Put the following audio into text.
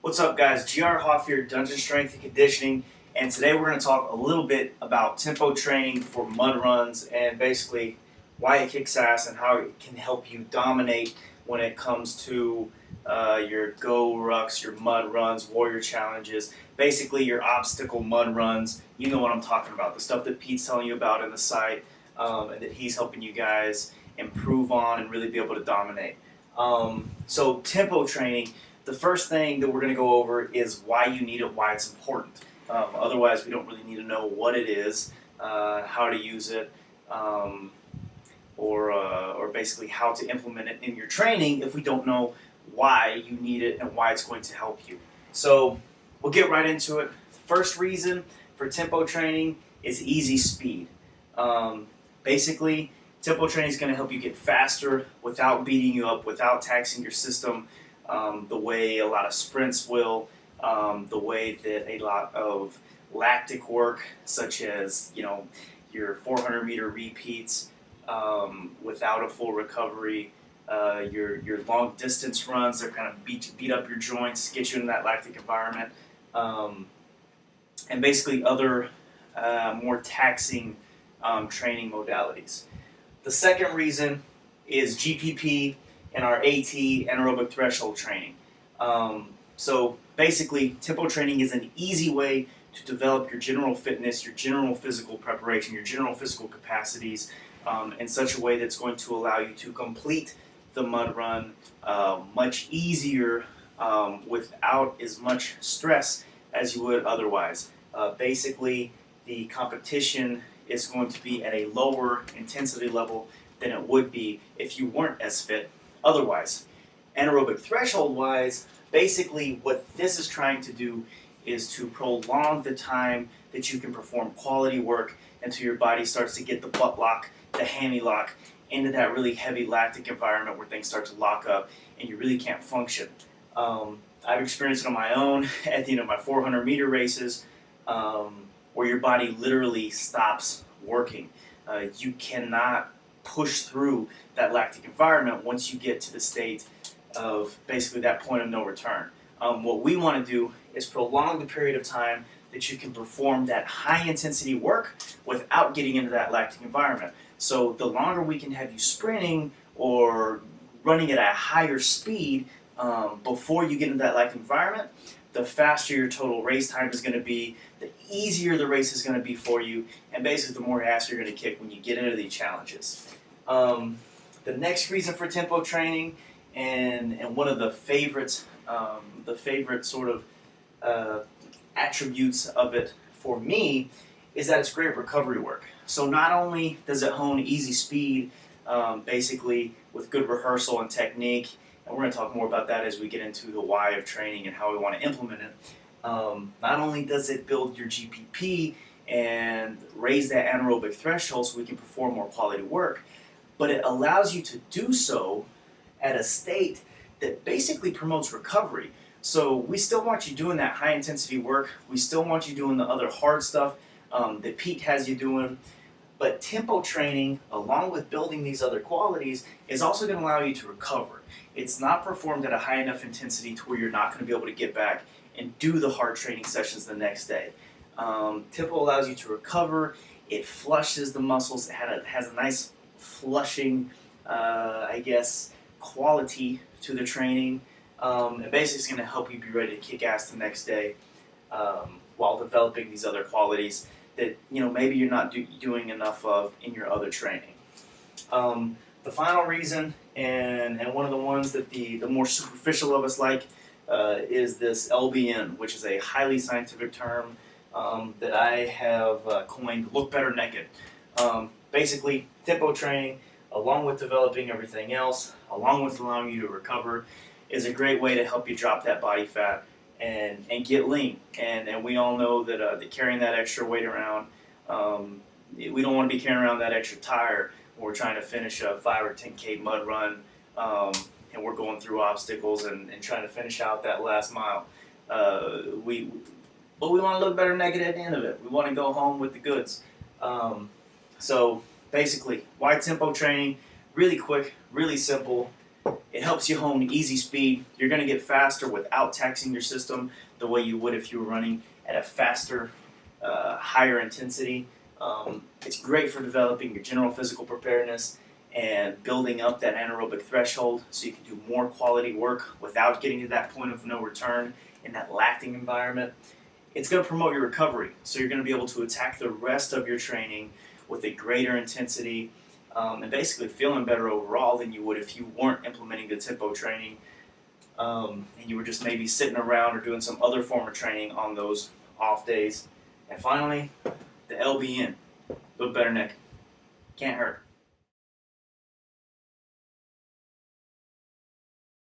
What's up, guys? Hoff here, Dungeon Strength and Conditioning, and today we're going to talk a little bit about tempo training for mud runs and basically why it kicks ass and how it can help you dominate when it comes to your go rucks, your mud runs, warrior challenges, basically your obstacle mud runs. You know what I'm talking about, the stuff that Pete's telling you about in the site, and that he's helping you guys improve on and really be able to dominate. So tempo training. The first thing that we're going to go over is why you need it, why it's important. Otherwise, we don't really need to know what it is, how to use it, or basically how to implement it in your training if we don't know why you need it and why it's going to help you. So we'll get right into it. The first reason for tempo training is easy speed. Basically, tempo training is going to help you get faster without beating you up, without taxing your system. The way a lot of sprints will, the way that a lot of lactic work, such as your 400-meter repeats without a full recovery, your long distance runs that kind of beat up your joints, get you in that lactic environment, and basically other more taxing training modalities. The second reason is GPP and our AT anaerobic threshold training. So basically, tempo training is an easy way to develop your general fitness, your general physical preparation, your general physical capacities in such a way that's going to allow you to complete the mud run much easier without as much stress as you would otherwise. Basically, the competition is going to be at a lower intensity level than it would be if you weren't as fit otherwise. Anaerobic threshold wise, basically what this is trying to do is to prolong the time that you can perform quality work until your body starts to get the butt lock, the hammy lock, into that really heavy lactic environment where things start to lock up and you really can't function. I've experienced it on my own at the end of my 400-meter races, where your body literally stops working. You cannot push through that lactic environment once you get to the state of basically that point of no return. What we want to do is prolong the period of time that you can perform that high intensity work without getting into that lactic environment. So the longer we can have you sprinting or running at a higher speed before you get into that lactic environment, the faster your total race time is going to be, the easier the race is going to be for you, and basically the more ass you're going to kick when you get into these challenges. The next reason for tempo training, and one of the favorite sort of attributes of it for me, is that it's great recovery work. So not only does it hone easy speed, basically with good rehearsal and technique, and we're going to talk more about that as we get into the why of training and how we want to implement it. Not only does it build your GPP and raise that anaerobic threshold so we can perform more quality work, but it allows you to do so at a state that basically promotes recovery. So we still want you doing that high intensity work. We still want you doing the other hard stuff that Pete has you doing. But tempo training, along with building these other qualities, is also going to allow you to recover. It's not performed at a high enough intensity to where you're not going to be able to get back and do the hard training sessions the next day. Tempo allows you to recover. It flushes the muscles. It has a nice flushing, quality to the training. And basically it's going to help you be ready to kick ass the next day while developing these other qualities that maybe you're not doing enough of in your other training. The final reason, and one of the ones that the more superficial of us like, is this LBN, which is a highly scientific term that I have coined look better naked. Basically, tempo training, along with developing everything else, along with allowing you to recover, is a great way to help you drop that body fat and get lean. And we all know that carrying that extra weight around, we don't want to be carrying around that extra tire when we're trying to finish a 5 or 10K mud run, and we're going through obstacles and trying to finish out that last mile. But we want to look better naked at the end of it. We want to go home with the goods. So basically, why tempo training? Really quick, really simple. It It helps you hone easy speed. You're going to get faster without taxing your system the way you would if you were running at a faster, higher intensity. It's great for developing your general physical preparedness and building up that anaerobic threshold so you can do more quality work without getting to that point of no return in that lacting environment. It's going to promote your recovery, so you're going to be able to attack the rest of your training with a greater intensity and basically feeling better overall than you would if you weren't implementing the tempo training and you were just maybe sitting around or doing some other form of training on those off days. And finally, the LBN, look better neck, can't hurt.